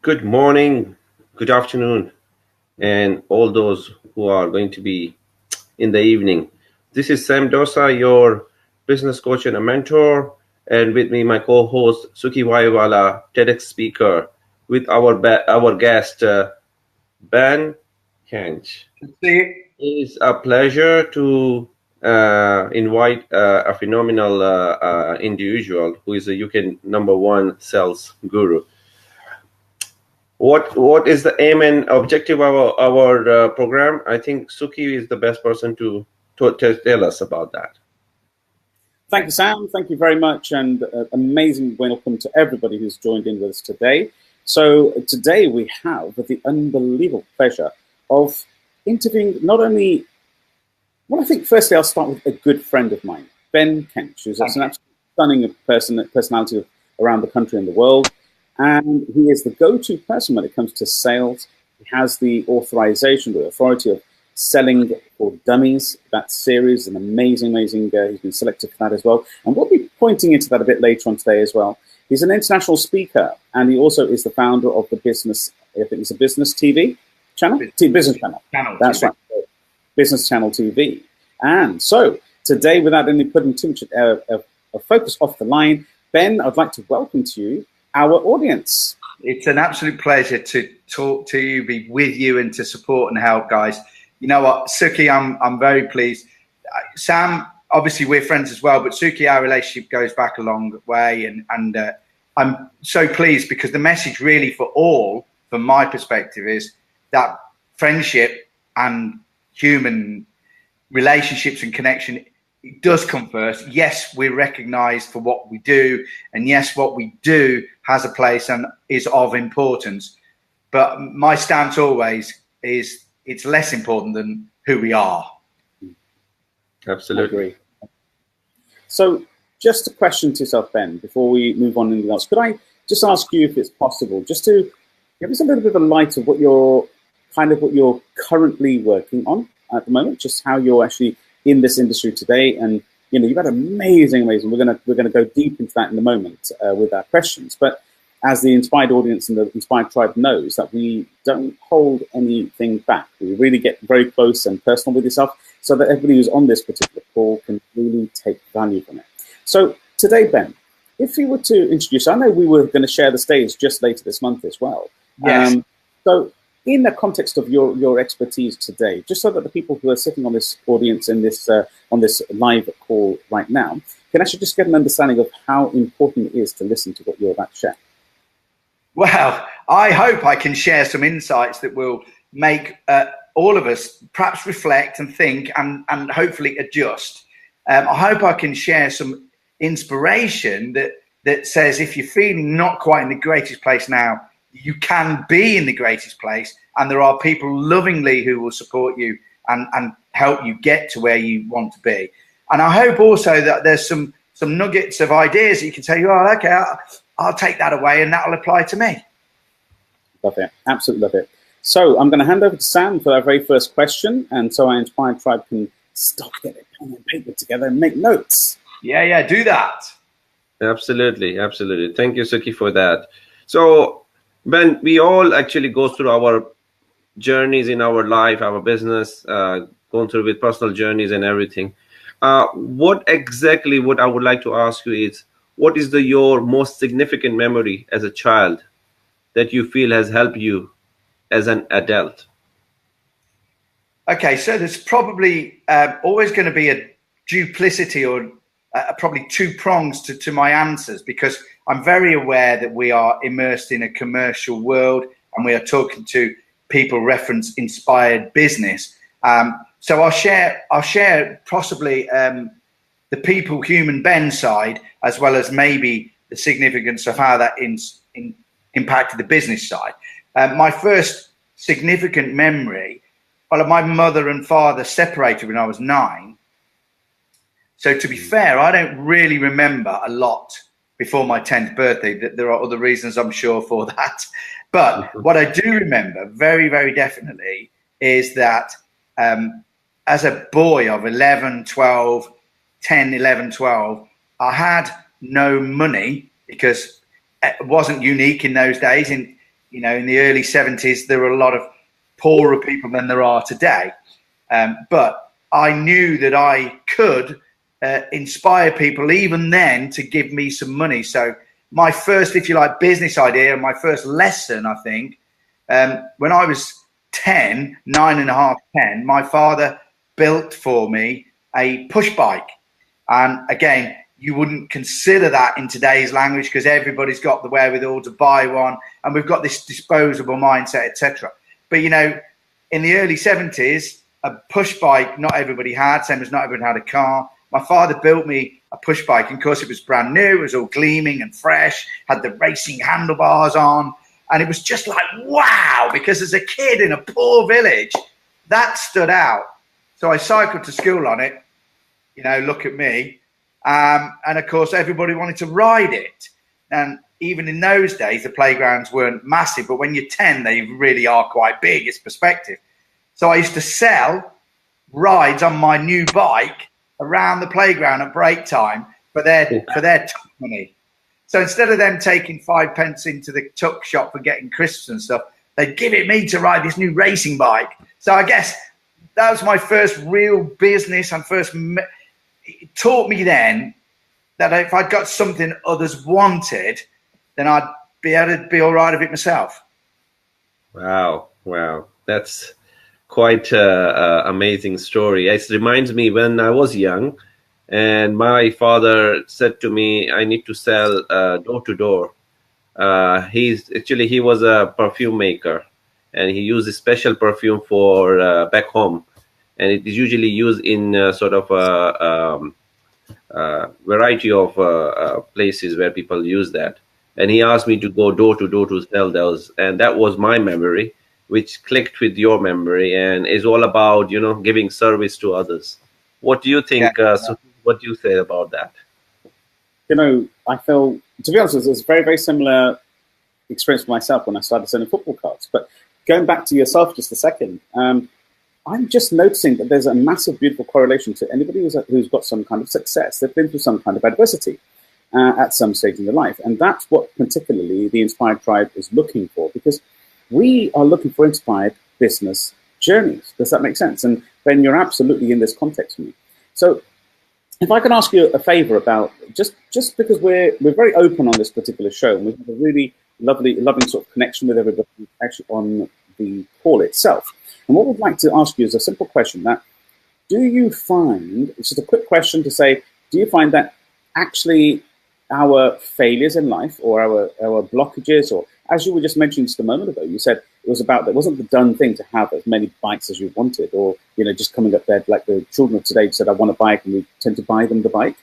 Good morning, good afternoon, and all those who are going to be in the evening. This is Sam Dosa, your business coach and a mentor, and with me, my co-host Suki Waiwala, TEDx speaker, with our guest Ben Kench. It's a pleasure to invite a phenomenal individual who is a UK #1 sales guru. What is the aim and objective of our program? I think Suki is the best person to tell us about that. Thank you, Sam. Thank you very much, and amazing welcome to everybody who's joined in with us today. So today we have the unbelievable pleasure of interviewing not only, well, I think firstly I'll start with a good friend of mine, Ben Kench, who's an absolutely stunning personality around the country and the world. And he is the go-to person when it comes to sales. He has the authorization, the authority of selling for dummies. That series, an amazing. He's been selected for that as well. And we'll be pointing into that a bit later on today as well. He's an international speaker, and he also is the founder of the business, I think it's a business TV channel? Business channel. That's right. Business Channel TV. And so today, without any putting too much a focus off the line, Ben, I'd like to welcome to you our audience. It's an absolute pleasure to talk to you, be with you, and to support and help, guys. You know what, Suki, I'm very pleased. Sam, obviously we're friends as well, but Suki, our relationship goes back a long way, and I'm so pleased because the message really for all, from my perspective, is that friendship and human relationships and connection, it does come first. Yes, we're recognized for what we do, and yes, what we do has a place and is of importance. But my stance always is it's less important than who we are. Absolutely. I agree. So just a question to yourself, Ben, before we move on to anything else. Could I just ask you if it's possible, just to give us a little bit of a light of what you're currently working on at the moment, just how you're actually in this industry today, and you've had amazing. We're gonna go deep into that in a moment with our questions. But as the inspired audience and the inspired tribe knows, that we don't hold anything back. We really get very close and personal with yourself, so that everybody who's on this particular call can really take value from it. So today, Ben, if you were to introduce, I know we were going to share the stage just later this month as well. Yes. So in the context of your expertise today, just so that the people who are sitting on this audience in this on this live call right now can actually just get an understanding of how important it is to listen to what you're about to share. Well, I hope I can share some insights that will make all of us perhaps reflect and think and hopefully adjust. I hope I can share some inspiration that says if you're feeling not quite in the greatest place now, you can be in the greatest place, and there are people lovingly who will support you and help you get to where you want to be. And I hope also that there's some nuggets of ideas that you can say, oh, okay, I'll take that away and that'll apply to me. Love it. Absolutely love it. So I'm going to hand over to Sam for our very first question, and so our inspired tribe can stop, get their pen and paper together and make notes. Yeah, do that. Absolutely. Thank you, Suki, for that. So, Ben, we all actually go through our journeys in our life, our business, going through with personal journeys and everything. What I would like to ask you is, what is your most significant memory as a child that you feel has helped you as an adult? Okay, so there's probably always going to be a duplicity or probably two prongs to my answers, because I'm very aware that we are immersed in a commercial world and we are talking to people reference inspired business. So I'll share possibly the people, human Ben side, as well as maybe the significance of how that impacted the business side. My first significant memory, well, my mother and father separated when I was 9. So to be fair, I don't really remember a lot before my 10th birthday. There are other reasons, I'm sure, for that. But what I do remember very, very definitely is that as a boy of 11, 12, 10, 11, 12, I had no money because it wasn't unique in those days. you know, in the early 70s, there were a lot of poorer people than there are today. But I knew that I could inspire people even then to give me some money. So my first, if you like, business idea, my first lesson, I think, when I was 10, 9.5, 10, my father built for me a push bike. And again, you wouldn't consider that in today's language because everybody's got the wherewithal to buy one, and we've got this disposable mindset, etc. But you know, in the early 70s, a push bike not everybody had, same as not everybody had a car. My father built me a push bike, and of course it was brand new, it was all gleaming and fresh, had the racing handlebars on, and it was just like, wow, because as a kid in a poor village, that stood out. So I cycled to school on it, you know, look at me. And of course, everybody wanted to ride it. And even in those days, the playgrounds weren't massive, but when you're 10, they really are quite big. It's perspective. So I used to sell rides on my new bike around the playground at break time for their tuck money. So instead of them taking 5 pence into the tuck shop for getting crisps and stuff, they'd give it me to ride this new racing bike. So I guess that was my first real business and it taught me then that if I'd got something others wanted, then I'd be able to be all right with it myself. Wow. That's quite an amazing story. It reminds me when I was young and my father said to me, I need to sell door to door. He was a perfume maker, and he used a special perfume for back home. And it is usually used in sort of a variety of places where people use that. And he asked me to go door to door to sell those. And that was my memory, which clicked with your memory and is all about, you know, giving service to others. What do you think? So what do you say about that? You know, I feel, to be honest, it was a very, very similar experience for myself when I started selling football cards. But going back to yourself just a second, I'm just noticing that there's a massive, beautiful correlation to anybody who's got some kind of success. They've been through some kind of adversity at some stage in their life. And that's what particularly the Inspired Tribe is looking for, because we are looking for inspired business journeys. Does that make sense? And Ben, you're absolutely in this context for me. So if I can ask you a favor about, just because we're very open on this particular show, and we have a really loving sort of connection with everybody actually on the call itself. And what we'd like to ask you is a simple question: that do you find, it's just a quick question to say, do you find that actually our failures in life or our blockages, or as you were just mentioning just a moment ago, you said it was about, that wasn't the done thing to have as many bikes as you wanted, or, you know, just coming up there, like the children of today said, I want a bike, and we tend to buy them the bike.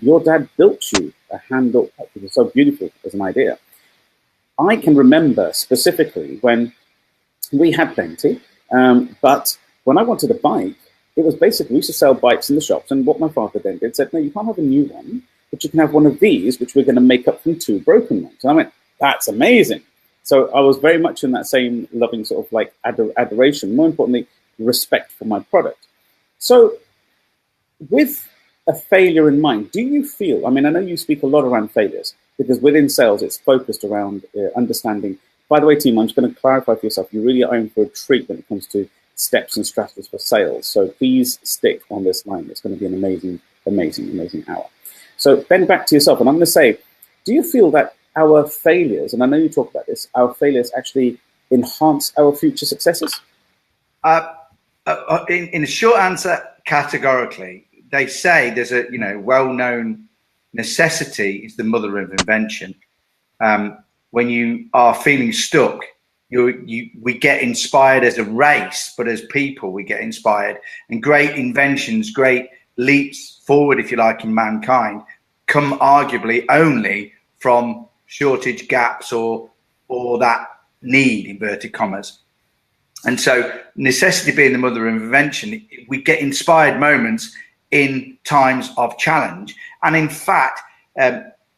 Your dad built you a hand-built bike, which was so beautiful as an idea. I can remember specifically when we had plenty, but when I wanted a bike, it was basically, we used to sell bikes in the shops, and what my father then did said, no, you can't have a new one, but you can have one of these, which we're going to make up from 2 broken ones. And I went, that's amazing. So I was very much in that same loving sort of like adoration, more importantly, respect for my product. So with a failure in mind, do you feel, I mean, I know you speak a lot around failures, because within sales, it's focused around understanding. By the way, team, I'm just going to clarify for yourself, you really are in for a treat when it comes to steps and strategies for sales. So please stick on this line. It's going to be an amazing hour. So Ben, back to yourself. And I'm going to say, do you feel that our failures, and I know you talk about this, our failures actually enhance our future successes? In a short answer, categorically. They say there's a well-known necessity is the mother of invention. When you are feeling stuck, we get inspired as a race, but as people, we get inspired. And great inventions, great leaps forward, if you like, in mankind, come arguably only from shortage, gaps, or that need, inverted commas. And so necessity being the mother of invention, we get inspired moments in times of challenge. And in fact,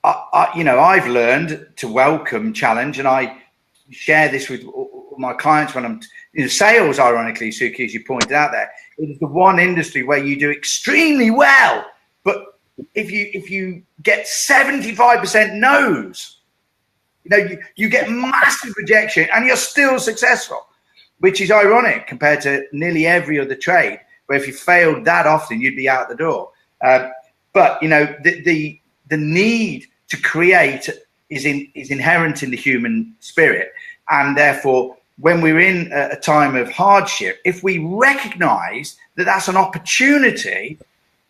I've learned to welcome challenge, and I share this with my clients when I'm in sales. Ironically, Suki, as you pointed out there, it is the one industry where you do extremely well, but if you get 75% no's, You get massive rejection and you're still successful, which is ironic compared to nearly every other trade, where if you failed that often, you'd be out the door. But the need to create is inherent in the human spirit, and therefore, when we're in a time of hardship, if we recognise that that's an opportunity,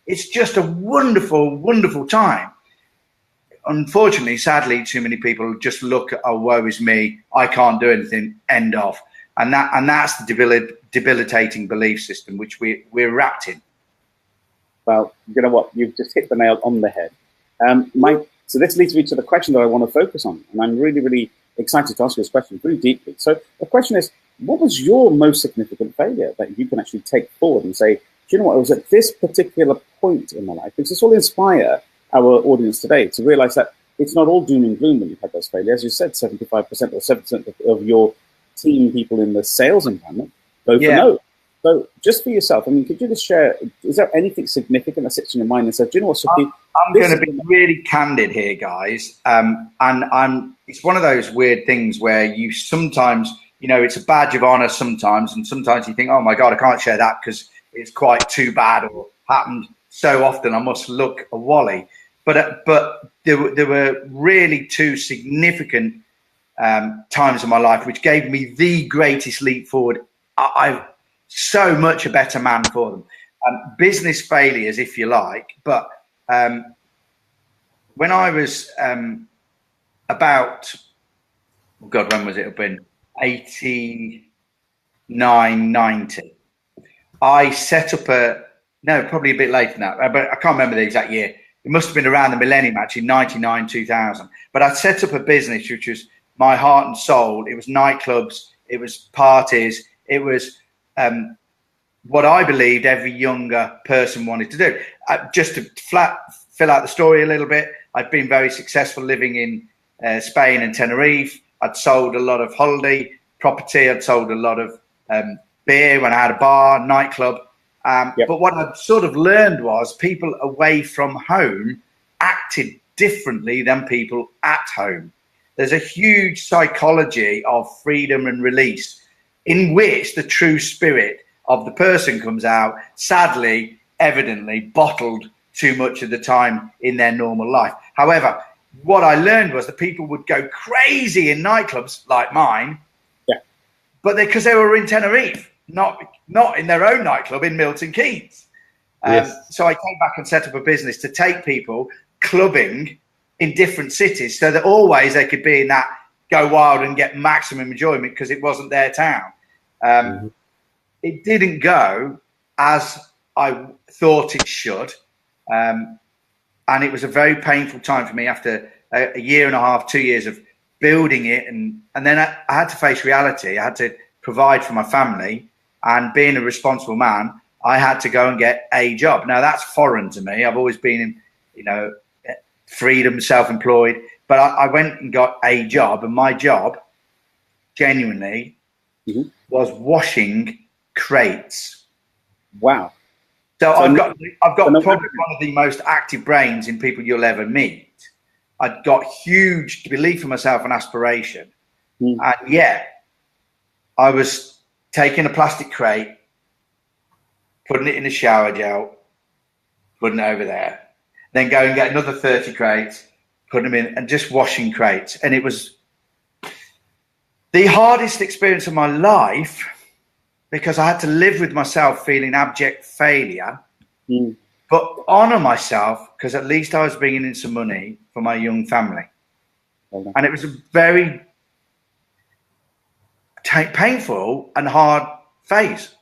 it's just a wonderful, wonderful time. Unfortunately, sadly, too many people just look at, oh, woe is me, I can't do anything, end of. And that's the debilitating belief system which we're wrapped in. Well, you know what? You've just hit the nail on the head. Mike, so this leads me to the question that I want to focus on. And I'm really, really excited to ask you this question really deeply. So the question is, what was your most significant failure that you can actually take forward and say, do you know what, it was at this particular point in my life? Because this will inspire our audience today to realize that it's not all doom and gloom when you've had those failures. As you said, 75% or 7% of your team people in the sales environment go for no. So just for yourself, I mean, could you just share, is there anything significant that sits in your mind and says, do you know what, Sophie? I'm going to be really candid here, guys. It's one of those weird things where you sometimes, it's a badge of honor sometimes, and sometimes you think, oh my God, I can't share that because it's quite too bad or happened so often I must look a wally. But there were really two significant times in my life which gave me the greatest leap forward. I'm so much a better man for them. Business failures, if you like. But when I was about, oh God, when was it? It'd been 89, 90. I set up probably a bit later than that, but I can't remember the exact year. It must have been around the millennium, actually, 99, 2000. But I set up a business which was my heart and soul. It was nightclubs, it was parties, it was what I believed every younger person wanted to do. Just to fill out the story a little bit, I'd been very successful living in Spain and Tenerife. I'd sold a lot of holiday property. I'd sold a lot of beer when I had a bar, nightclub. But what I sort of learned was people away from home acted differently than people at home. There's a huge psychology of freedom and release in which the true spirit of the person comes out, sadly, evidently bottled too much of the time in their normal life. However, what I learned was that people would go crazy in nightclubs like mine, but because they were in Tenerife, not in their own nightclub in Milton Keynes. So I came back and set up a business to take people clubbing in different cities so that always they could be in that go wild and get maximum enjoyment because it wasn't their town. It didn't go as I thought it should. And it was a very painful time for me after a year and a half, 2 years of building it. And then I had to face reality. I had to provide for my family. And being a responsible man, I had to go and get a job. Now, that's foreign to me. I've always been in, freedom, self-employed. But I went and got a job. And my job, genuinely, was washing crates. Wow. So I've got probably one of the most active brains in people you'll ever meet. I'd got huge belief in myself and aspiration. And yet I was taking a plastic crate, putting it in a shower gel, putting it over there, then go and get another 30 crates, putting them in, and just washing crates. And it was the hardest experience of my life because I had to live with myself feeling abject failure, but honor myself because at least I was bringing in some money for my young family. And it was a very painful and hard phase,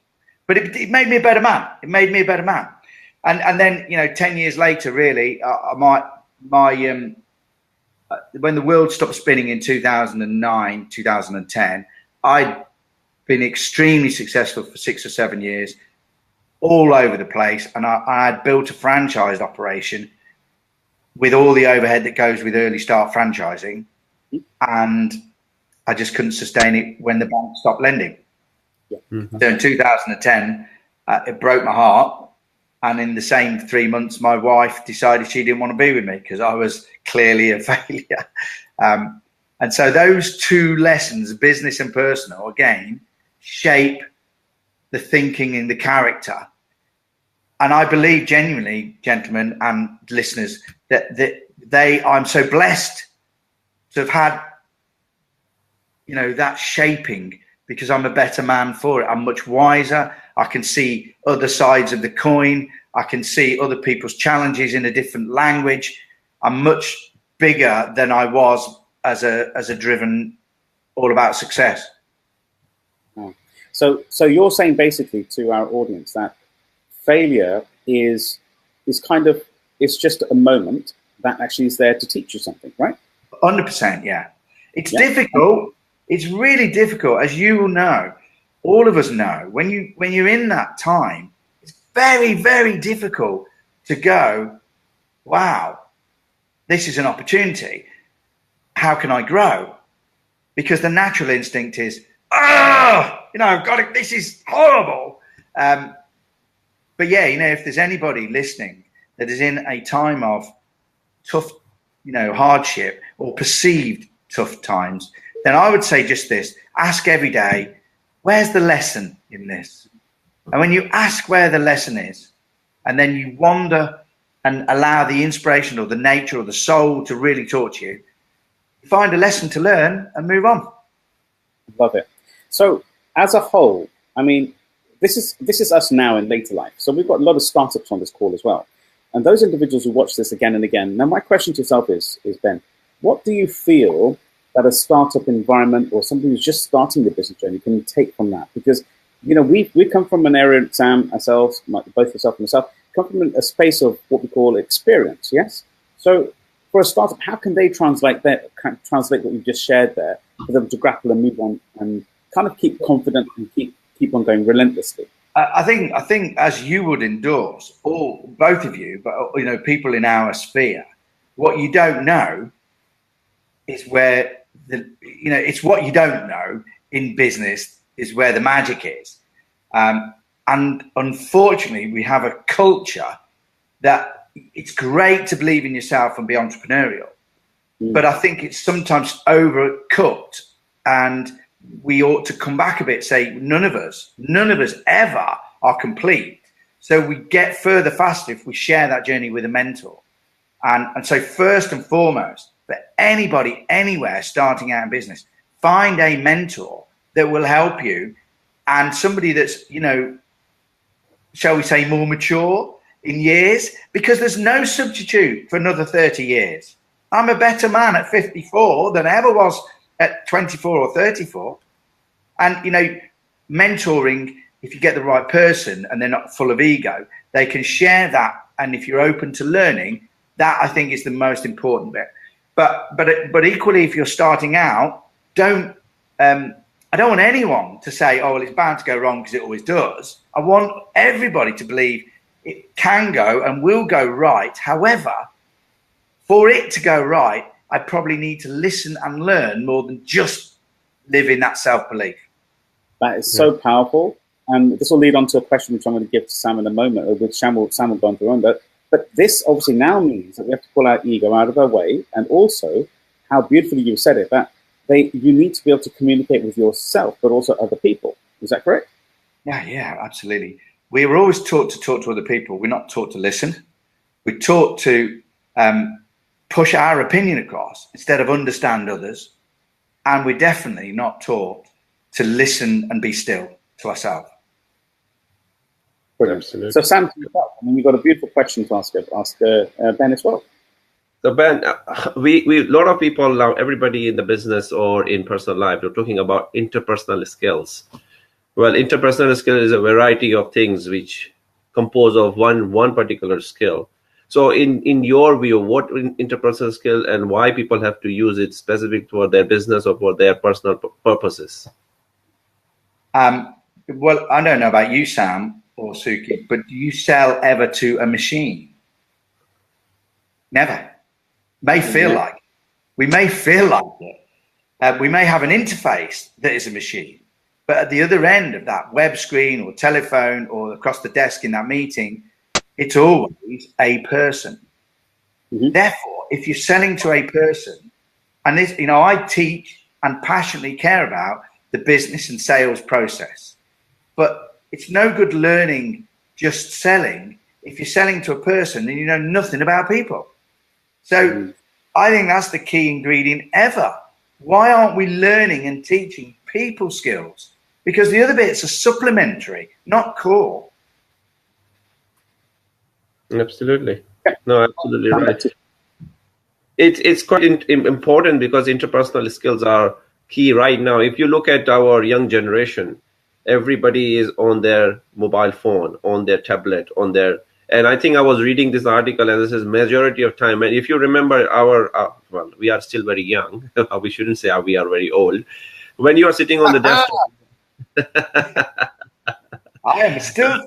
but it made me a better man. It made me a better man. And then, 10 years later, really, when the world stopped spinning in 2009, 2010, I'd been extremely successful for 6 or 7 years, all over the place. And I had built a franchised operation with all the overhead that goes with early start franchising. And I just couldn't sustain it when the bank stopped lending. So in 2010, it broke my heart. And in the same 3 months, my wife decided she didn't want to be with me because I was clearly a failure. And so those two lessons, business and personal, again, shape the thinking and the character. And I believe genuinely, gentlemen and listeners, that I'm so blessed to have had, that shaping, because I'm a better man for it. I'm much wiser. I can see other sides of the coin. I can see other people's challenges in a different language. I'm much bigger than I was as a driven, all about success. So you're saying basically to our audience that failure is kind of, it's just a moment that actually is there to teach you something, right? 100%, yeah. It's difficult. It's really difficult, as you will know. All of us know when you're in that time, it's very, very difficult to go, wow, this is an opportunity. How can I grow? Because the natural instinct is, God, this is horrible. But yeah, if there's anybody listening that is in a time of tough, hardship or perceived tough times, then I would say just this: ask every day, where's the lesson in this? And when you ask where the lesson is, and then you wander and allow the inspiration or the nature or the soul to really talk to you, find a lesson to learn and move on. Love it. So as a whole, I mean, this is us now in later life. So we've got a lot of startups on this call as well. And those individuals who watch this again and again. Now, my question to yourself is Ben, what do you feel that a startup environment or somebody who's just starting the business journey can take from that? Because, we come from an area, Sam, ourselves, both yourself and myself, come from a space of what we call experience, yes? So for a startup, how can they translate what you've just shared there for them to grapple and move on and kind of keep confident and keep on going relentlessly? I think as you would endorse, both of you, but people in our sphere, what you don't know is where it's what you don't know in business is where the magic is. And unfortunately, we have a culture that it's great to believe in yourself and be entrepreneurial, but I think it's sometimes overcooked, and we ought to come back a bit, say none of us ever are complete. So we get further faster if we share that journey with a mentor. And so first and foremost, for anybody, anywhere starting out in business, find a mentor that will help you, and somebody that's, shall we say, more mature in years, because there's no substitute for another 30 years. I'm a better man at 54 than I ever was at 24 or 34. And, mentoring, if you get the right person and they're not full of ego, they can share that. And if you're open to learning, that I think is the most important bit. But equally, if you're starting out, I don't want anyone to say, oh, well, it's bound to go wrong because it always does. I want everybody to believe it can go and will go right. However, for it to go right, I probably need to listen and learn more than just live in that self-belief. That is so powerful. And this will lead on to a question which I'm going to give to Sam in a moment, which Sam will go on to run. But this obviously now means that we have to pull our ego out of our way, and also how beautifully you said it, that you need to be able to communicate with yourself, but also other people. Is that correct? Yeah, absolutely. We were always taught to talk to other people. We're not taught to listen. We're taught to push our opinion across instead of understand others. And we're definitely not taught to listen and be still to ourselves. Brilliant. Absolutely. So Sam, you've got a beautiful question to ask Ben as well. So Ben, we a lot of people now, everybody in the business or in personal life, we're talking about interpersonal skills. Well, interpersonal skill is a variety of things which compose of one particular skill. So in your view, what interpersonal skill and why people have to use it specific for their business or for their personal purposes? Well, I don't know about you, Sam or Suki, but do you sell ever to a machine? Never. We may feel like it. We may have an interface that is a machine, but at the other end of that web screen or telephone or across the desk in that meeting, it's always a person. Mm-hmm. Therefore, if you're selling to a person And this, you know, I teach and passionately care about the business and sales process. But it's no good learning just selling if you're selling to a person and you know nothing about people. So I think that's the key ingredient ever. Why aren't we learning and teaching people skills? Because the other bits are supplementary, not core. Absolutely. No, absolutely right. It's quite important because interpersonal skills are key right now. If you look at our young generation, everybody is on their mobile phone, on their tablet, on their. And I think I was reading this article, and this is majority of time. And if you remember well, we are still very young. We shouldn't say we are very old. When you are sitting on the desktop. I am still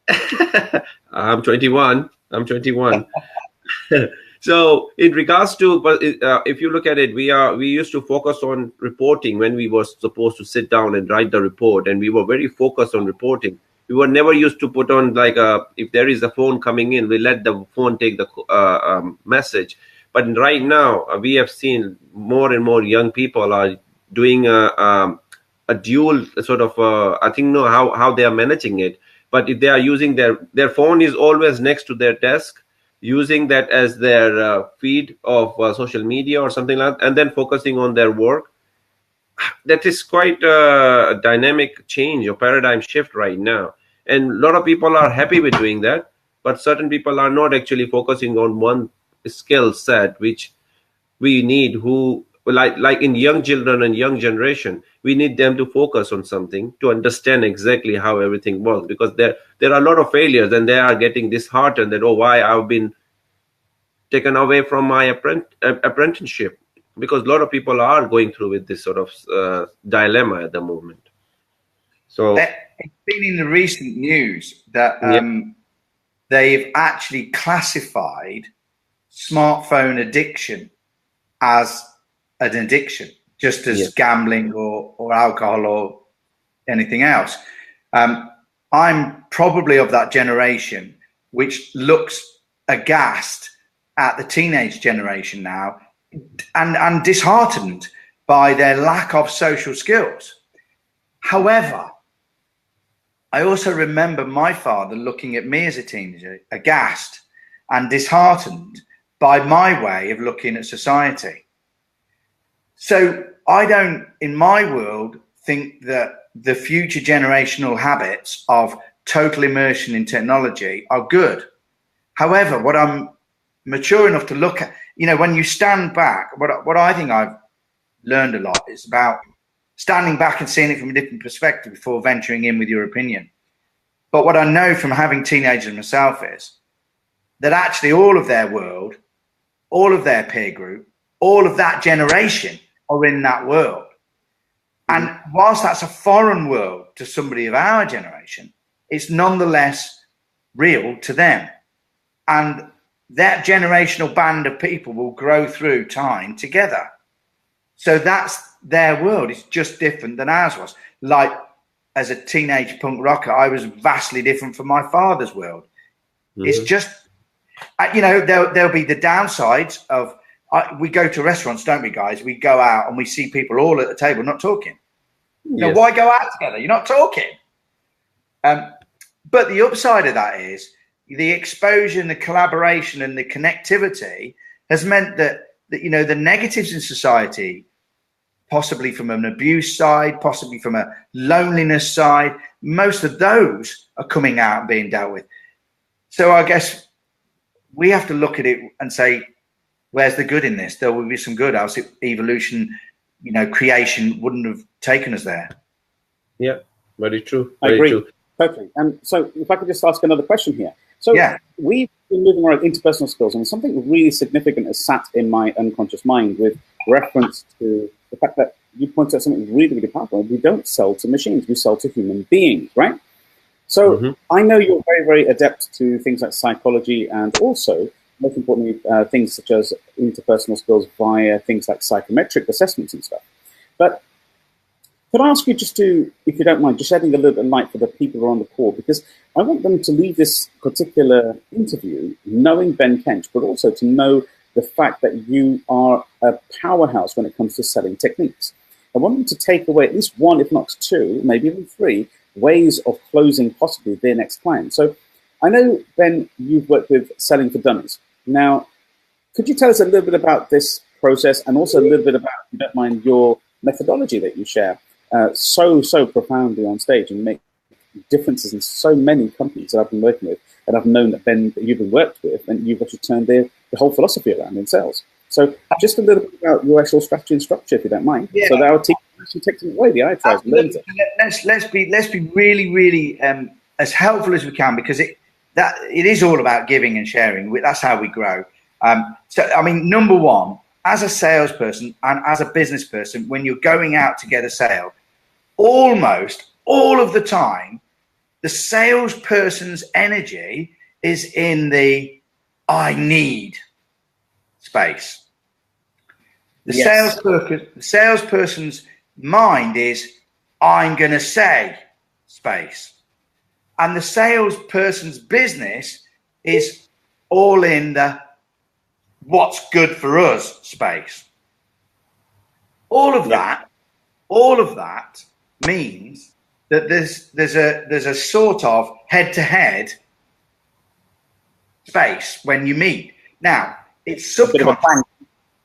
25. I'm 21. So in regards to, but if you look at it, we used to focus on reporting when we were supposed to sit down and write the report, and we were very focused on reporting. We were never used to put on like if there is a phone coming in, we let the phone take the message. But right now, we have seen more and more young people are doing a dual sort of. I think know how they are managing it. But if they are using their phone is always next to their desk, using that as their feed of social media or something like that, and then focusing on their work. That is quite a dynamic change or paradigm shift right now. And a lot of people are happy with doing that, but certain people are not actually focusing on one skill set, which we need, who like in young children and young generation, we need them to focus on something to understand exactly how everything works, because there are a lot of failures and they are getting disheartened that, oh, why I've been taken away from my apprenticeship, because a lot of people are going through with this sort of dilemma at the moment. So it's been in the recent news that they've actually classified smartphone addiction as an addiction, just as gambling or alcohol or anything else. I'm probably of that generation which looks aghast at the teenage generation now and disheartened by their lack of social skills. However, I also remember my father looking at me as a teenager, aghast and disheartened by my way of looking at society. So I don't, in my world, think that the future generational habits of total immersion in technology are good. However, what I'm mature enough to look at, you know, when you stand back, what I think I've learned a lot is about standing back and seeing it from a different perspective before venturing in with your opinion. But what I know from having teenagers myself is that actually all of their world, all of their peer group, all of that generation are in that world. And whilst that's a foreign world to somebody of our generation, it's nonetheless real to them. And that generational band of people will grow through time together. So that's their world. It's just different than ours was. Like as a teenage punk rocker, I was vastly different from my father's world. It's just, you know, there'll be the downsides of, we go to restaurants, don't we, guys? We go out and we see people all at the table not talking. You know, why go out together? You're not talking. But the upside of that is the exposure and the collaboration and the connectivity has meant that you know, the negatives in society, possibly from an abuse side, possibly from a loneliness side, most of those are coming out and being dealt with. So I guess we have to look at it and say, where's the good in this? There will be some good, else evolution, you know, creation wouldn't have taken us there. Yeah, very true. I agree. Totally. And so if I could just ask another question here. So we've been moving around interpersonal skills, and something really significant has sat in my unconscious mind with reference to the fact that you pointed out something really, really powerful. We don't sell to machines, we sell to human beings, right? So I know you're very, very adept to things like psychology and also, most importantly, things such as interpersonal skills via things like psychometric assessments and stuff. But could I ask you just to, if you don't mind, just shedding a little bit of light for the people who are on the call, because I want them to leave this particular interview knowing Ben Kench, but also to know the fact that you are a powerhouse when it comes to selling techniques. I want them to take away at least one, if not two, maybe even three ways of closing possibly their next client. So I know, Ben, you've worked with Selling for Dummies. Now, could you tell us a little bit about this process and also a little bit about, if you don't mind, your methodology that you share so profoundly on stage and make differences in so many companies that I've been working with, and I've known that Ben, that you've been worked with, and you've actually turned the whole philosophy around in sales. So just a little bit about your actual strategy and structure, if you don't mind, so that our team actually takes it away, the eye tries and learns it. Let's be really as helpful as we can, because it is all about giving and sharing. That's how we grow. So I mean, number one, as a salesperson and as a business person, when you're going out to get a sale, almost all of the time, the salesperson's energy is in the "I need" space. The salesperson's mind is "I'm going to say" space. And the salesperson's business is all in the "what's good for us" space. All of that means that there's a sort of head-to-head space when you meet. Now, it's subconscious.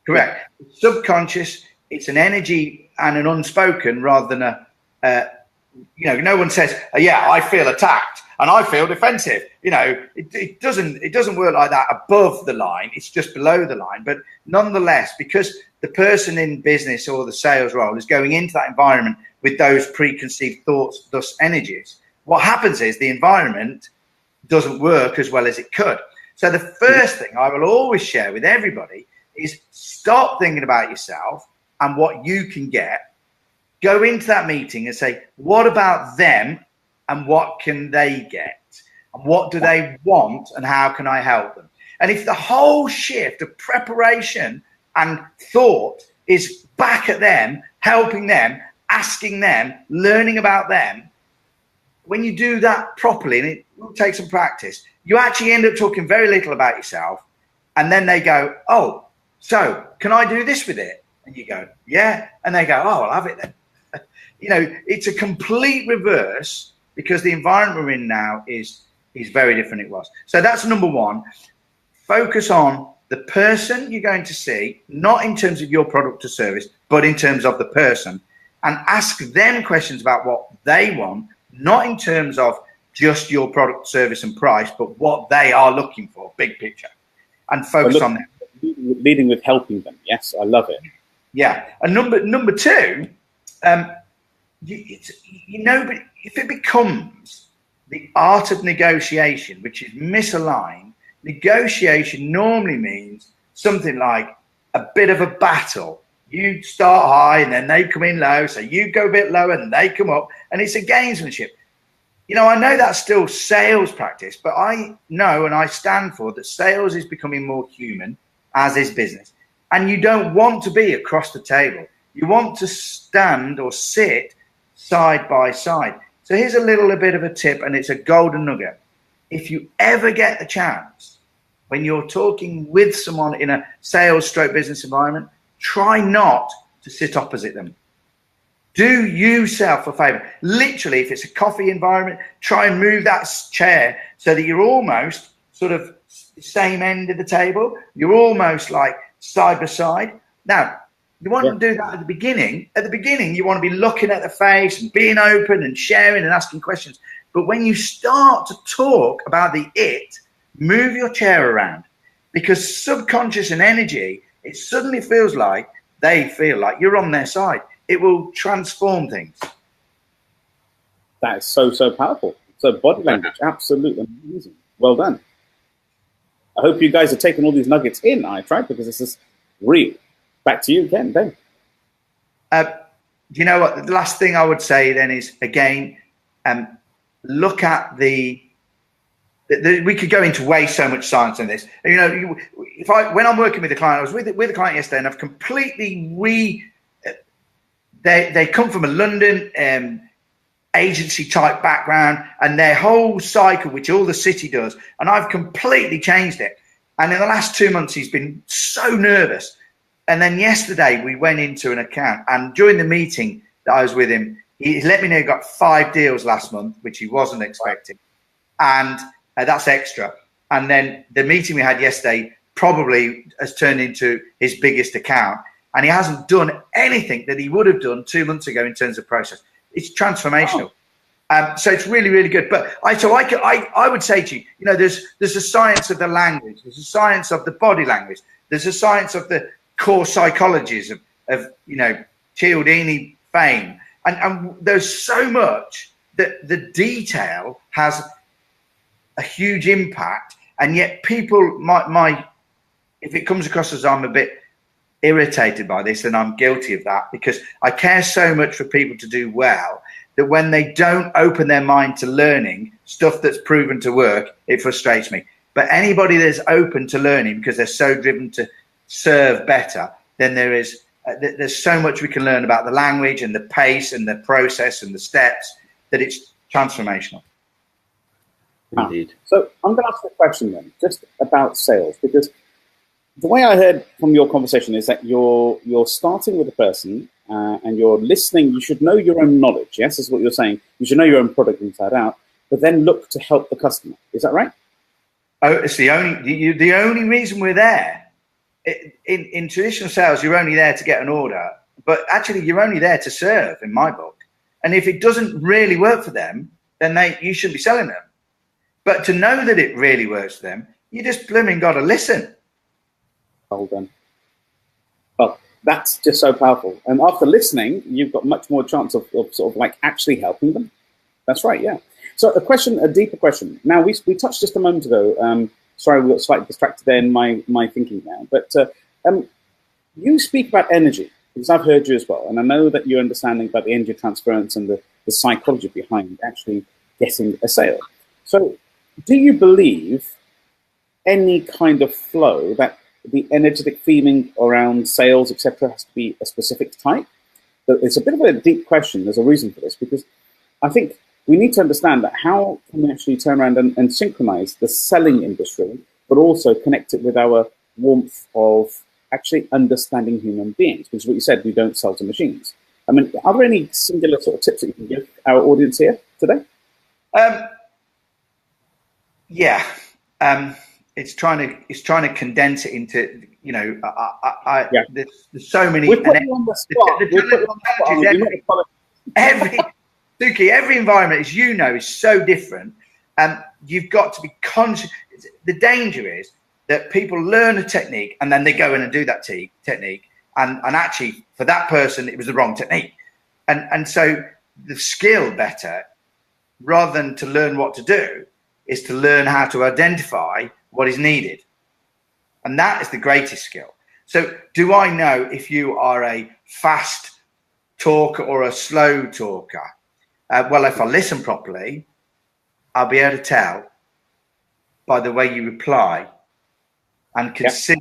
Correct. It's subconscious. It's an energy and an unspoken rather than no one says, yeah, I feel attacked and I feel defensive. It doesn't work like that above the line. It's just below the line. But nonetheless, because the person in business or the sales role is going into that environment with those preconceived thoughts, thus energies, what happens is the environment doesn't work as well as it could. So the first thing I will always share with everybody is stop thinking about yourself and what you can get. Go into that meeting and say, what about them and what can they get? And what do they want and how can I help them? And if the whole shift of preparation and thought is back at them, helping them, asking them, learning about them, when you do that properly, and it will take some practice, you actually end up talking very little about yourself. And then they go, oh, so can I do this with it? And you go, yeah. And they go, oh, I'll have it then. It's a complete reverse, because the environment we're in now is very different than it was. So that's number one. Focus on the person you're going to see, not in terms of your product or service, but in terms of the person, and ask them questions about what they want, not in terms of just your product, service and price, but what they are looking for, big picture, and focus on them. Leading with helping them. Yes, I love it. Yeah. And number two, but if it becomes the art of negotiation, which is misaligned, negotiation normally means something like a bit of a battle. You start high and then they come in low, so you go a bit lower and they come up, and it's a gamesmanship. I know that's still sales practice, but I know and I stand for that sales is becoming more human, as is business. And you don't want to be across the table. You want to stand or sit side by side. So here's a little bit of a tip, and it's a golden nugget. If you ever get the chance, when you're talking with someone in a sales stroke business environment, try not to sit opposite them. Do yourself a favor. Literally, if it's a coffee environment, try and move that chair so that you're almost sort of same end of the table. You're almost like side by side. Now, you want to do that at the beginning. At the beginning, you want to be looking at the face and being open and sharing and asking questions. But when you start to talk about the move your chair around, because subconscious and energy, it suddenly feels like they feel like you're on their side. It will transform things. That is so powerful. So body language, absolutely amazing. Well done. I hope you guys are taking all these nuggets in, because this is real. Back to you again, Ben. You know what? The last thing I would say then is, again, look at we could go into way so much science in this. When I'm working with a client, I was with a client yesterday, and I've completely they come from a London agency type background, and their whole cycle, which all the city does, and I've completely changed it. And in the last 2 months, he's been so nervous. And then yesterday we went into an account, and during the meeting that I was with him, he let me know he got 5 deals last month, which he wasn't expecting. And that's extra. And then the meeting we had yesterday probably has turned into his biggest account. And he hasn't done anything that he would have done 2 months ago in terms of process. It's transformational. So it's really, really good. But I would say to you, you know, there's a science of the language. There's a science of the body language. There's a science of the core psychologies of you know, Cialdini fame. And there's so much that the detail has a huge impact. And yet people if it comes across as I'm a bit irritated by this, then I'm guilty of that, because I care so much for people to do well that when they don't open their mind to learning stuff that's proven to work, it frustrates me. But anybody that's open to learning because they're so driven to serve better, then there's so much we can learn about the language and the pace and the process and the steps that it's transformational. Indeed. So I'm going to ask a question then, just about sales, because the way I heard from your conversation is that you're starting with a person and you're listening. You should know your own knowledge. Yes, is what you're saying. You should know your own product inside out, but then look to help the customer. Is that right? Oh, it's the only reason we're there. In traditional sales, you're only there to get an order, but actually you're only there to serve, in my book. And if it doesn't really work for them, then you shouldn't be selling them. But to know that it really works for them, you just blooming got to listen. Hold on. Well, that's just so powerful. And after listening, you've got much more chance of sort of like actually helping them. That's right, yeah. So a deeper question. Now, we touched just a moment ago. Sorry, we got slightly distracted there in my thinking now. But you speak about energy, because I've heard you as well. And I know that you're understanding about the energy transference and the psychology behind actually getting a sale. So do you believe any kind of flow that the energetic feeling around sales, etc., has to be a specific type? It's a bit of a deep question. There's a reason for this, because I think we need to understand that how can we actually turn around and synchronize the selling industry, but also connect it with our warmth of actually understanding human beings, because what you said, we don't sell to machines. I mean, are there any singular sort of tips that you can give our audience here today? Yeah. It's trying to condense it into, you know, there's so many. We've put you on the spot. Every environment, as you know, is so different. You've got to be conscious. The danger is that people learn a technique and then they go in and do that technique, and actually for that person it was the wrong technique, and so the skill better, rather than to learn what to do, is to learn how to identify what is needed. And that is the greatest skill. So do I know if you are a fast talker or a slow talker? Well, if I listen properly, I'll be able to tell by the way you reply and consider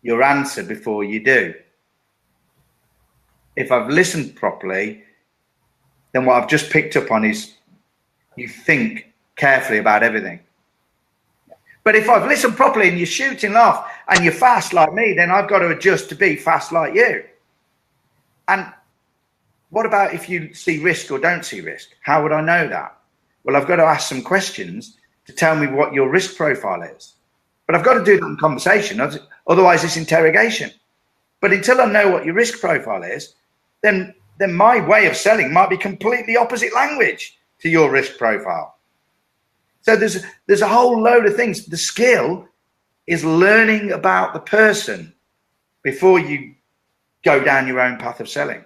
your answer before you do. If I've listened properly, then what I've just picked up on is you think carefully about everything. But if I've listened properly and you're shooting off and you're fast like me, then I've got to adjust to be fast like you. And what about if you see risk or don't see risk? How would I know that? Well, I've got to ask some questions to tell me what your risk profile is. But I've got to do that in conversation, otherwise it's interrogation. But until I know what your risk profile is, then my way of selling might be completely opposite language to your risk profile. So there's a whole load of things. The skill is learning about the person before you go down your own path of selling.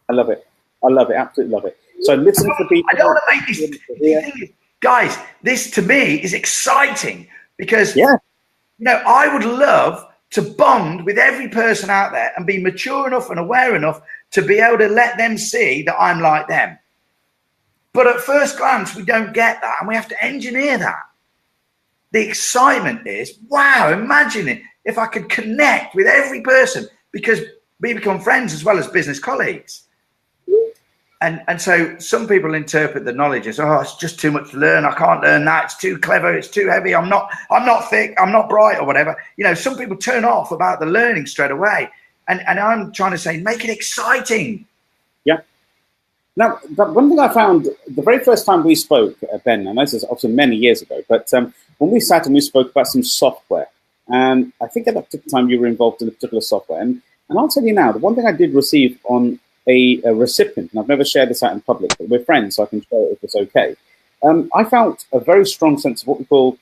I love it. I love it. Absolutely love it. So listen to people. I don't want to make this, guys, this to me is exciting because, you know, I would love to bond with every person out there and be mature enough and aware enough to be able to let them see that I'm like them. But at first glance, we don't get that, and we have to engineer that. The excitement is, wow, imagine it if I could connect with every person, because we become friends as well as business colleagues. and so some people interpret the knowledge as, oh, it's just too much to learn. I can't learn that. It's too clever. It's too heavy. I'm not thick. I'm not bright, or whatever. You know, some people turn off about the learning straight away. And I'm trying to say, make it exciting. Yeah. Now, one thing I found the very first time we spoke, Ben, and this is obviously many years ago, but when we sat and we spoke about some software, and I think at that particular time you were involved in a particular software, and I'll tell you now, the one thing I did receive on a recipient, and I've never shared this out in public, but we're friends, so I can share it if it's okay. I felt a very strong sense of what we call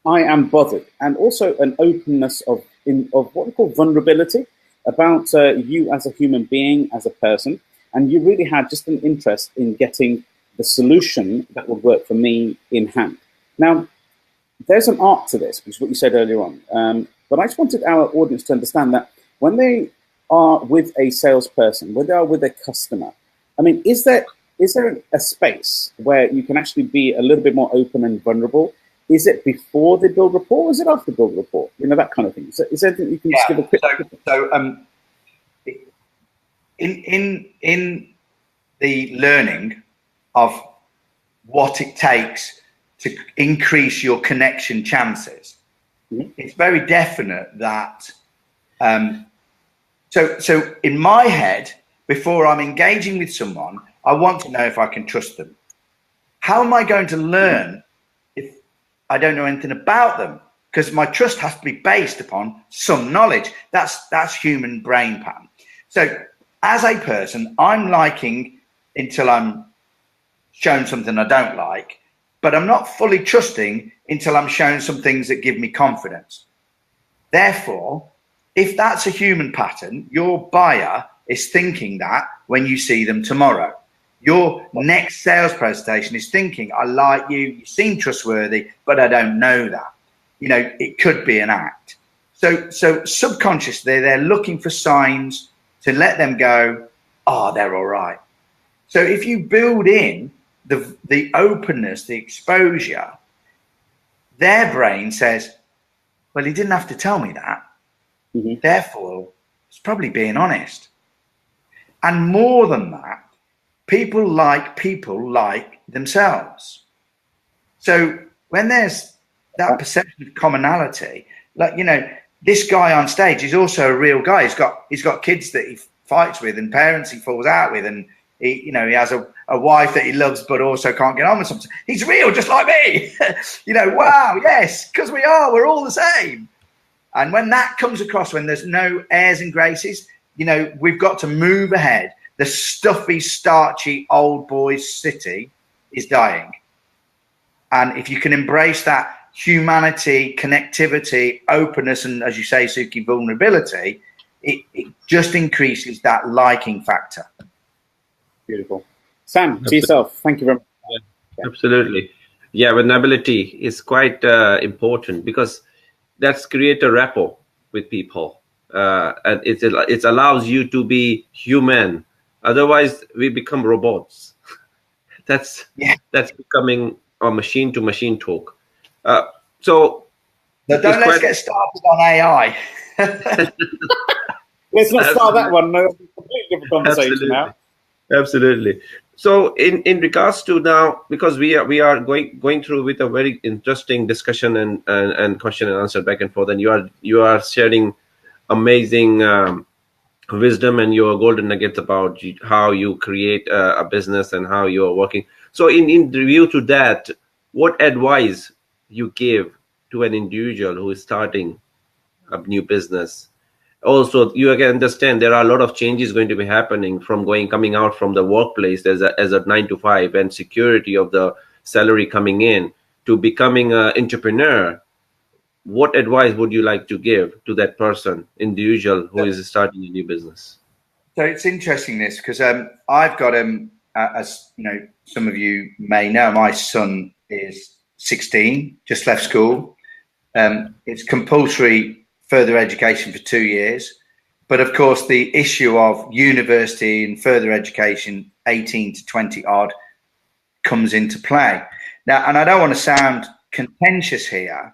I am bothered, and also an openness of what we call vulnerability about you as a human being, as a person. And you really had just an interest in getting the solution that would work for me in hand. Now, there's an art to this, which is what you said earlier on. But I just wanted our audience to understand that when they are with a salesperson, when they are with a customer, I mean, is there a space where you can actually be a little bit more open and vulnerable? Is it before they build rapport, or is it after they build rapport? You know, that kind of thing. So is there anything you can just give a quick... In the learning of what it takes to increase your connection chances, it's very definite that so in my head, before I'm engaging with someone, I want to know if I can trust them. How am I going to learn if I don't know anything about them? Because my trust has to be based upon some knowledge. That's human brain pattern. So as a person, I'm liking until I'm shown something I don't like, but I'm not fully trusting until I'm shown some things that give me confidence. Therefore, if that's a human pattern, your buyer is thinking that when you see them tomorrow. Your next sales presentation is thinking, I like you, you seem trustworthy, but I don't know that. You know, it could be an act. So subconsciously, they're looking for signs to let them go, oh, they're all right. So if you build in the openness, the exposure, their brain says, well, he didn't have to tell me that. Therefore, it's probably being honest. And more than that, people like themselves. So when there's that perception of commonality, like, you know, this guy on stage is also a real guy. He's got kids that he fights with and parents he falls out with, and he has a wife that he loves but also can't get on with something. He's real, just like me. Wow, yes, because we're all the same. And when that comes across, when there's no airs and graces, we've got to move ahead. The stuffy, starchy old boys city is dying. And if you can embrace that humanity, connectivity, openness, and, as you say, Suki, vulnerability, it just increases that liking factor. Beautiful. Sam, to yourself, thank you very much. Yeah. Absolutely. Yeah, vulnerability is quite important, because that's create a rapport with people. And it allows you to be human. Otherwise, we become robots. That's becoming a machine-to-machine talk. So let's get started on AI. Let's not start that one. No, completely different conversation now. Absolutely. So in regards to now, because we are going through with a very interesting discussion and question and answer back and forth, and you are sharing amazing wisdom and your golden nuggets about how you create a business and how you are working. So in review to that, what advice you give to an individual who is starting a new business? Also, you can understand there are a lot of changes going to be happening from coming out from the workplace as a 9-to-5 and security of the salary coming in to becoming an entrepreneur. What advice would you like to give to that person, individual who is starting a new business? So it's interesting this, because I've got as some of you may know, my son is 16, just left school. It's compulsory further education for 2 years. But of course, the issue of university and further education, 18 to 20 odd, comes into play. Now, and I don't want to sound contentious here,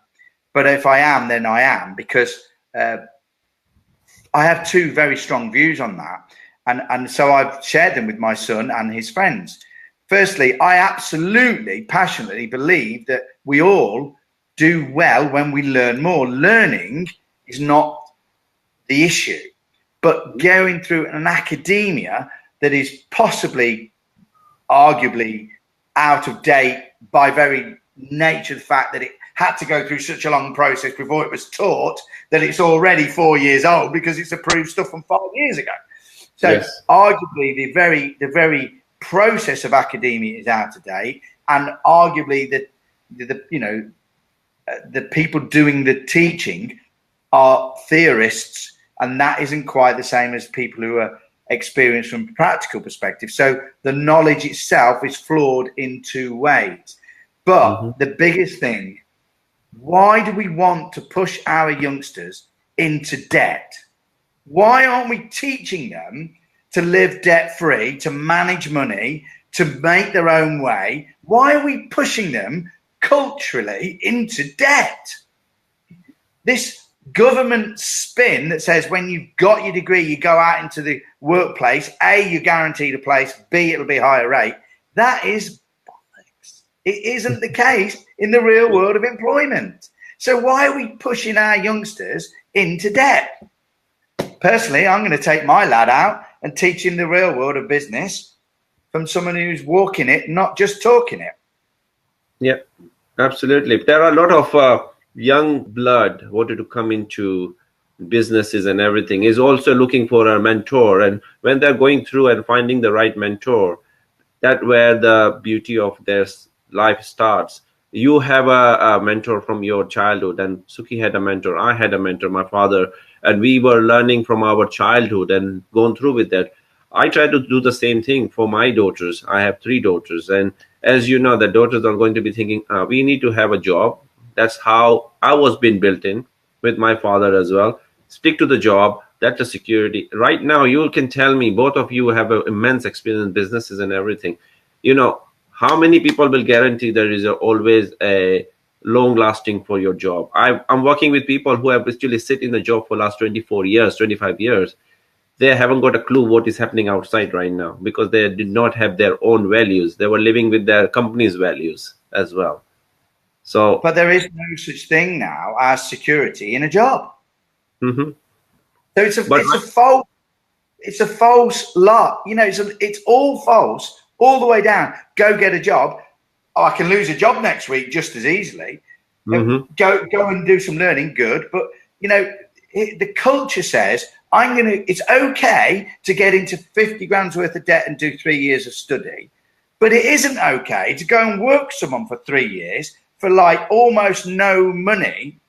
but if I am, then I am, because I have two very strong views on that. And so I've shared them with my son and his friends. Firstly, I absolutely, passionately believe that we all do well when we learn more. Learning is not the issue, but going through an academia that is possibly, arguably out of date by very nature of the fact that it had to go through such a long process before it was taught, that it's already 4 years old because it's approved stuff from 5 years ago. So Yes. arguably the very process of academia is out of date, and arguably the people doing the teaching are theorists, and that isn't quite the same as people who are experienced from a practical perspective. So the knowledge itself is flawed in two ways. But the biggest thing, why do we want to push our youngsters into debt? Why aren't we teaching them to live debt free, to manage money, to make their own way? Why are we pushing them culturally into debt? This government spin that says when you've got your degree, you go out into the workplace, A, you're guaranteed a place, B, it'll be a higher rate. That is bollocks. It isn't the case in the real world of employment. So why are we pushing our youngsters into debt? Personally, I'm going to take my lad out and teach him the real world of business from someone who's walking it, not just talking it. Yeah, absolutely. There are a lot of young blood wanted to come into businesses and everything, is also looking for a mentor. And when they're going through and finding the right mentor, that's where the beauty of their life starts. You have a mentor from your childhood, and Suki had a mentor. I had a mentor, my father, and we were learning from our childhood and going through with that. I try to do the same thing for my daughters. I have 3 daughters, and as you know, the daughters are going to be thinking, we need to have a job. That's how I was being built in with my father as well. Stick to the job. That's the security. Right now, you can tell me, both of you have an immense experience in businesses and everything. You know, how many people will guarantee there is always a long lasting for your job? I'm working with people who have actually sit in the job for last 24 years, 25 years. They haven't got a clue what is happening outside right now because they did not have their own values. They were living with their company's values as well. So, but there is no such thing now as security in a job. Mm-hmm. So it's a false lot. You know, it's all false all the way down. Go get a job. Oh, I can lose a job next week just as easily. Mm-hmm. Go and do some learning. Good, but you know, the culture says it's okay to get into 50 grand's worth of debt and do 3 years of study, but it isn't okay to go and work someone for 3 years for like almost no money,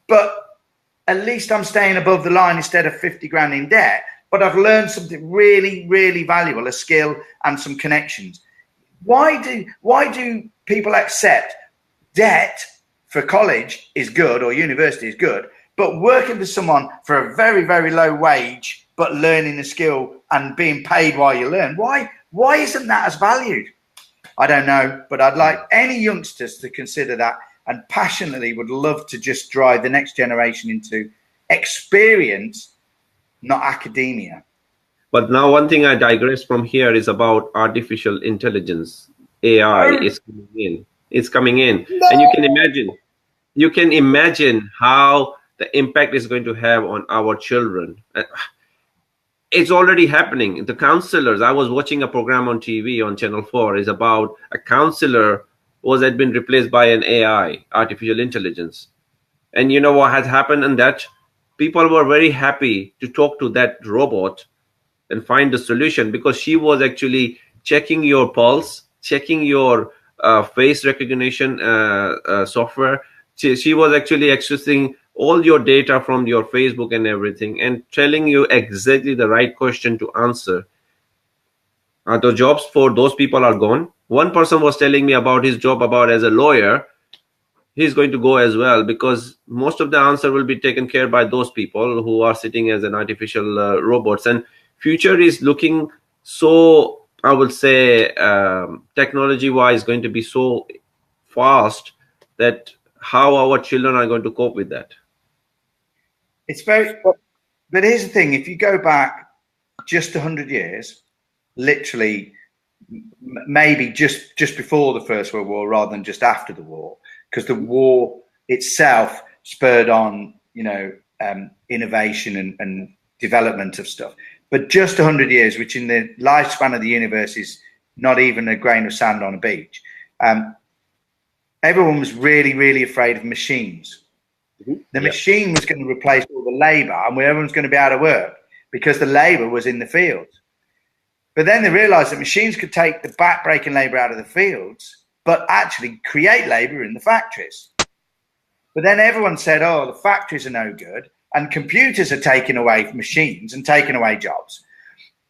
but at least I'm staying above the line instead of 50 grand in debt, but I've learned something really, really valuable, a skill and some connections. Why do people accept debt for college is good or university is good, but working for someone for a very, very low wage, but learning a skill and being paid while you learn? Why isn't that as valued? I don't know, but I'd like any youngsters to consider that, and passionately would love to just drive the next generation into experience, not academia. But now one thing I digress from here is about artificial intelligence. AI is coming in. It's coming in. No. And you can imagine how the impact is going to have on our children. It's already happening. The counselors, I was watching a program on TV on Channel 4, is about a counselor had been replaced by an AI, artificial intelligence. And you know what has happened in that? People were very happy to talk to that robot and find the solution, because she was actually checking your pulse, checking your face recognition software. She was actually accessing all your data from your Facebook and everything, and telling you exactly the right question to answer. The jobs for those people are gone. One person was telling me about his job about as a lawyer. He's going to go as well, because most of the answer will be taken care by those people who are sitting as an artificial robots. And future is looking so, I would say, technology wise, going to be so fast that how our children are going to cope with that. It's very, but here's the thing: if you go back just 100 years, literally maybe just before the First World War rather than just after the war, because the war itself spurred on, innovation and development of stuff. But just 100 years, which in the lifespan of the universe is not even a grain of sand on a beach, everyone was really, really afraid of machines. The machine was going to replace all the labor, and everyone's going to be out of work because the labor was in the fields. But then they realized that machines could take the back-breaking labor out of the fields, but actually create labor in the factories. But then everyone said, oh, the factories are no good, and computers are taking away machines and taking away jobs.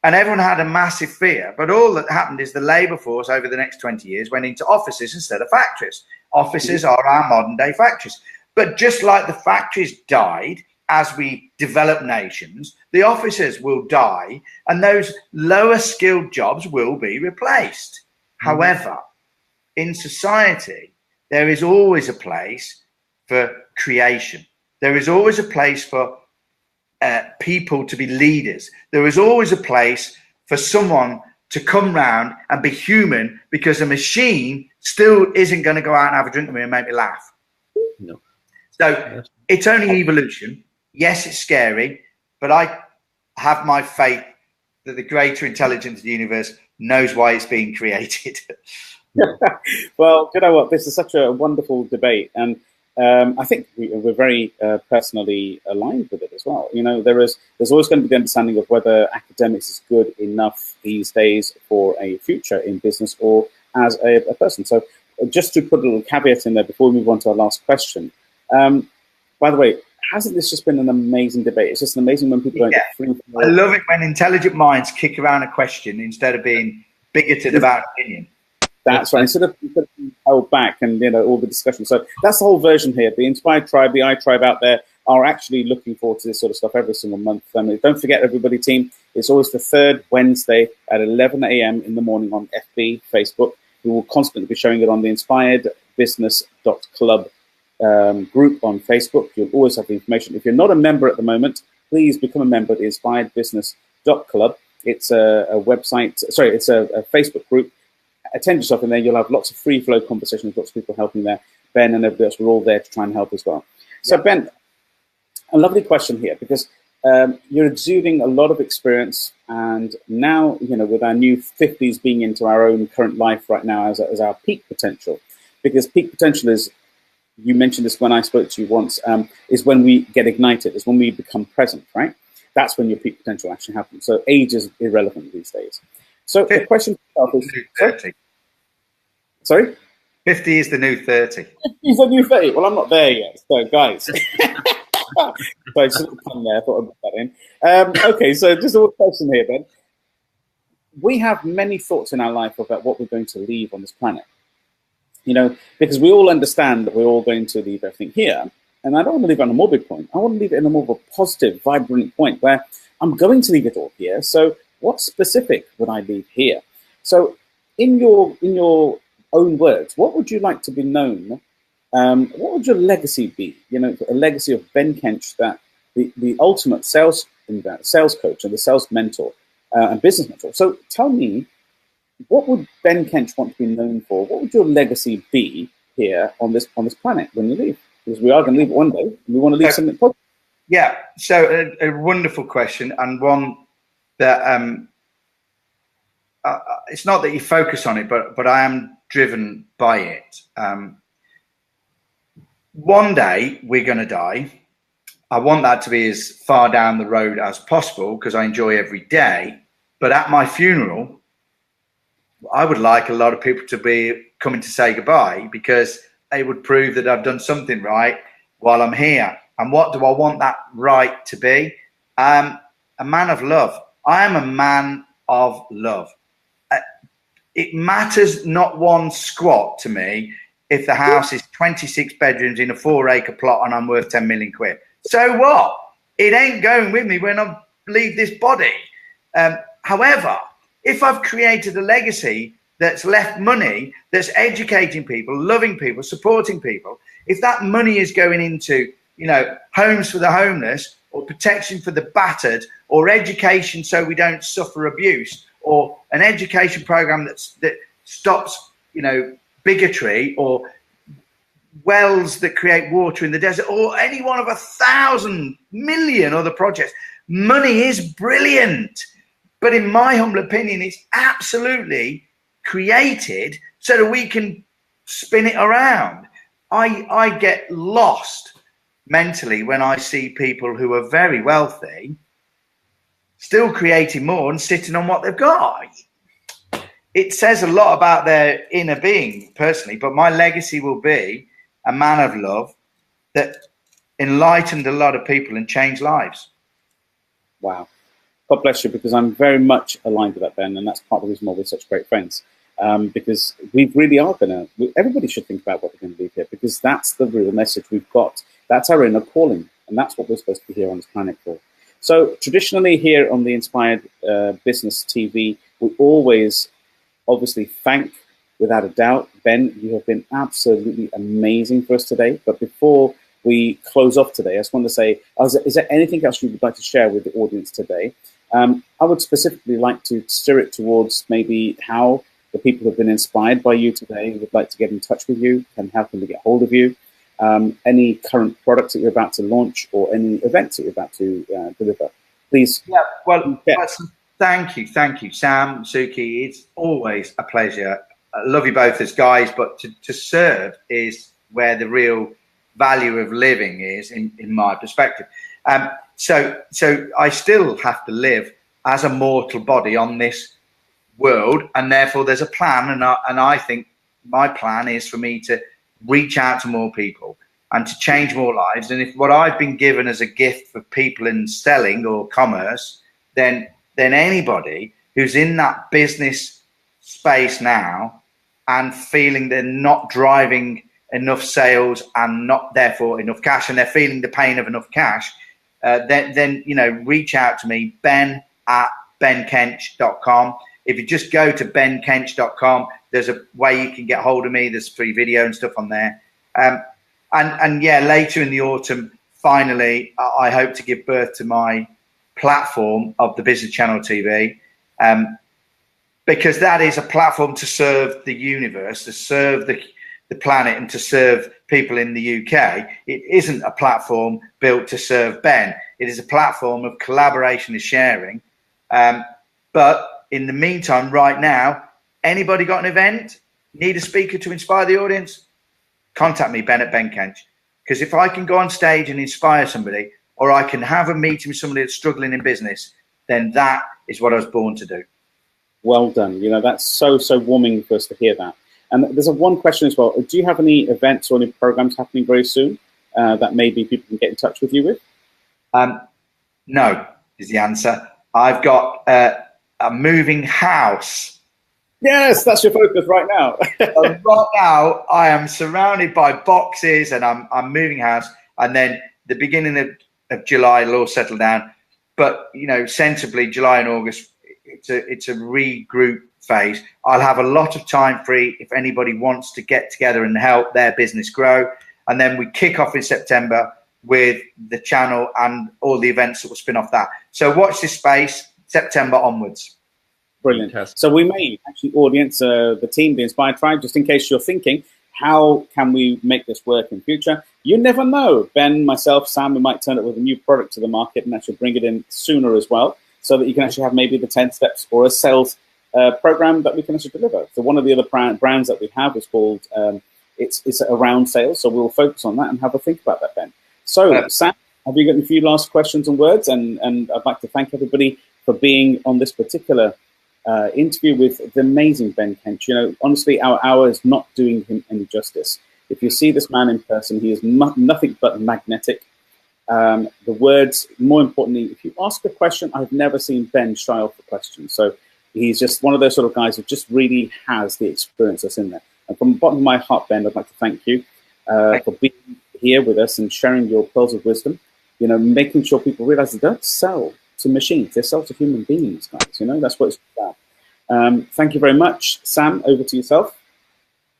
And everyone had a massive fear. But all that happened is the labor force over the next 20 years went into offices instead of factories. Offices are our modern-day factories. But just like the factories died, as we develop nations, the officers will die and those lower skilled jobs will be replaced. However, in society, there is always a place for creation. There is always a place for people to be leaders. There is always a place for someone to come round and be human, because a machine still isn't going to go out and have a drink with me and make me laugh. No. So it's only evolution. Yes, it's scary, but I have my faith that the greater intelligence of the universe knows why it's being created. Well, you know what? This is such a wonderful debate, and I think we're very personally aligned with it as well. There's always going to be the understanding of whether academics is good enough these days for a future in business or as a person. So just to put a little caveat in there before we move on to our last question. By the way, hasn't this just been an amazing debate? It's just amazing when people don't get free. I love it when intelligent minds kick around a question instead of being bigoted about opinion. That's right. Instead of being held back and all the discussion. So that's the whole version here. The Inspired Tribe, the I Tribe out there are actually looking forward to this sort of stuff every single month. Don't forget, everybody, team, it's always the third Wednesday at 11 a.m. in the morning on FB, Facebook. We will constantly be showing it on the inspiredbusiness.club group on Facebook. You'll always have the information. If you're not a member at the moment, please become a member at the inspiredbusiness.club. It's a website. Sorry, it's a Facebook group. Attend yourself in there. You'll have lots of free flow conversations, lots of people helping there. Ben and everybody else, we're all there to try and help as well. So Ben, a lovely question here, because you're exuding a lot of experience, and now, with our new 50s being into our own current life right now as our peak potential, because peak potential is, you mentioned this when I spoke to you once, is when we get ignited, is when we become present, right? That's when your peak potential actually happens. So age is irrelevant these days. So the question for yourself is, 30. Sorry? 50 is the new 30. 50 is the new 30. Well, I'm not there yet. So guys, so I just come there. I thought I'd put that in. Okay, so just a question here, Ben. We have many thoughts in our life about what we're going to leave on this planet. Because we all understand that we're all going to leave everything here. And I don't want to leave it on a morbid point. I want to leave it in a more of a positive, vibrant point where I'm going to leave it all here. So what specific would I leave here? So in your own words, what would you like to be known? What would your legacy be? A legacy of Ben Kench, that the ultimate sales coach and the sales mentor and business mentor. So tell me, what would Ben Kench want to be known for? What would your legacy be here on this planet when you leave? Because we are going to leave it one day, and we want to leave something positive. Yeah, so a wonderful question, and one that it's not that you focus on it, but I am driven by it. One day we're going to die. I want that to be as far down the road as possible because I enjoy every day. But at my funeral, I would like a lot of people to be coming to say goodbye, because it would prove that I've done something right while I'm here. And what do I want that right to be? A man of love. I am a man of love. It matters not one squat to me if the house is 26 bedrooms in a 4-acre plot and I'm worth 10 million quid. So what? It ain't going with me when I leave this body. However, if I've created a legacy that's left money, that's educating people, loving people, supporting people, if that money is going into, homes for the homeless, or protection for the battered, or education so we don't suffer abuse, or an education program that stops, you know, bigotry, or wells that create water in the desert, or any one of 1,000 million other projects. Money is brilliant, but in my humble opinion, it's absolutely created so that we can spin it around. I get lost mentally when I see people who are very wealthy still creating more and sitting on what they've got. It says a lot about their inner being, personally, but my legacy will be a man of love that enlightened a lot of people and changed lives. Wow. God bless you, because I'm very much aligned with that, Ben, and that's part of the reason why we're such great friends. Because we really are everybody should think about what they're going to do here, because that's the real message we've got. That's our inner calling, and that's what we're supposed to be here on this planet for. So traditionally here on the Inspired Business TV, we always obviously thank, without a doubt, Ben, you have been absolutely amazing for us today. But before we close off today, I just want to say, is there anything else you would like to share with the audience today? I would specifically like to steer it towards maybe how the people who have been inspired by you today would like to get in touch with you, and how can they get hold of you? Any current products that you're about to launch, or any events that you're about to deliver, please. Yeah, well, thank you, Sam, Suki. It's always a pleasure. I love you both as guys, but to serve is where the real value of living is, in my perspective. So I still have to live as a mortal body on this world, and therefore there's a plan, and I think my plan is for me to reach out to more people and to change more lives. And if what I've been given as a gift for people in selling or commerce, then anybody who's in that business space now and feeling they're not driving enough sales and not therefore enough cash, and they're feeling the pain of enough cash, then you know, reach out to me, ben@benkench.com. If you just go to benkench.com, there's a way you can get hold of me. There's free video and stuff on there. And yeah, later in the autumn, finally, I hope to give birth to my platform of the Business Channel TV, because that is a platform to serve the universe, to serve the planet, and to serve people in the UK. It isn't a platform built to serve Ben. It is a platform of collaboration and sharing. But in the meantime, right now, anybody got an event, need a speaker to inspire the audience? Contact me, Ben@benkench. Because if I can go on stage and inspire somebody, or I can have a meeting with somebody that's struggling in business, then that is what I was born to do. Well done. You know, that's so warming for us to hear that. And there's one question as well. Do you have any events or any programs happening very soon that maybe people can get in touch with you with? No, is the answer. I've got a moving house. Yes, that's your focus right now. Right now, I am surrounded by boxes, and I'm moving house. And then the beginning of July, it'll all settle down. But you know, sensibly, July and August, it's a regroup phase. I'll have a lot of time free if anybody wants to get together and help their business grow. And then we kick off in September with the channel and all the events that will spin off that. So watch this space, September onwards. Brilliant. So we may actually, audience, the team, the Inspired Tribe, just in case you're thinking, how can we make this work in future? You never know. Ben, myself, Sam, we might turn up with a new product to the market and actually bring it in sooner as well, so that you can actually have maybe the 10 steps or a sales program that we can actually deliver. So one of the other brands that we have is called, it's around sales. So we'll focus on that and have a think about that, Ben. So Sam, have you got a few last questions and words? And I'd like to thank everybody for being on this particular interview with the amazing Ben Kench. You know, honestly, our hour is not doing him any justice. If you see this man in person, he is nothing but magnetic. The words, more importantly, if you ask a question, I've never seen Ben shy off the question. So he's just one of those sort of guys who just really has the experience that's in there. And from the bottom of my heart, Ben, I'd like to thank you for being here with us and sharing your pearls of wisdom. You know, making sure people realize they don't sell to machines, they sell to human beings, guys. You know, that's what it's about. Thank you very much. Sam, over to yourself.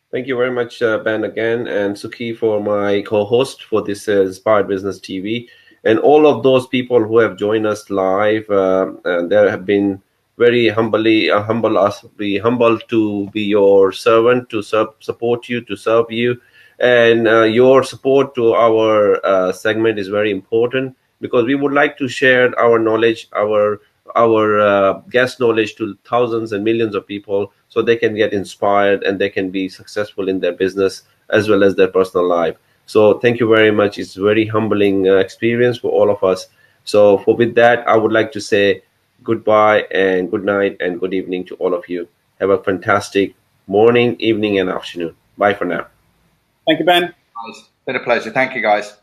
Thank you very much, Ben, again, and Suki for my co-host for this Inspired Business TV. And all of those people who have joined us live, there have been very humbly humble us, be humble to be your servant, to support you, to serve you. And your support to our segment is very important, because we would like to share our knowledge, our guest knowledge to thousands and millions of people, so they can get inspired and they can be successful in their business as well as their personal life. So thank you very much. It's a very humbling experience for all of us. So with that, I would like to say goodbye and good night and good evening to all of you. Have a fantastic morning, evening, and afternoon. Bye for now. Thank you, Ben. It's been a pleasure. Thank you, guys.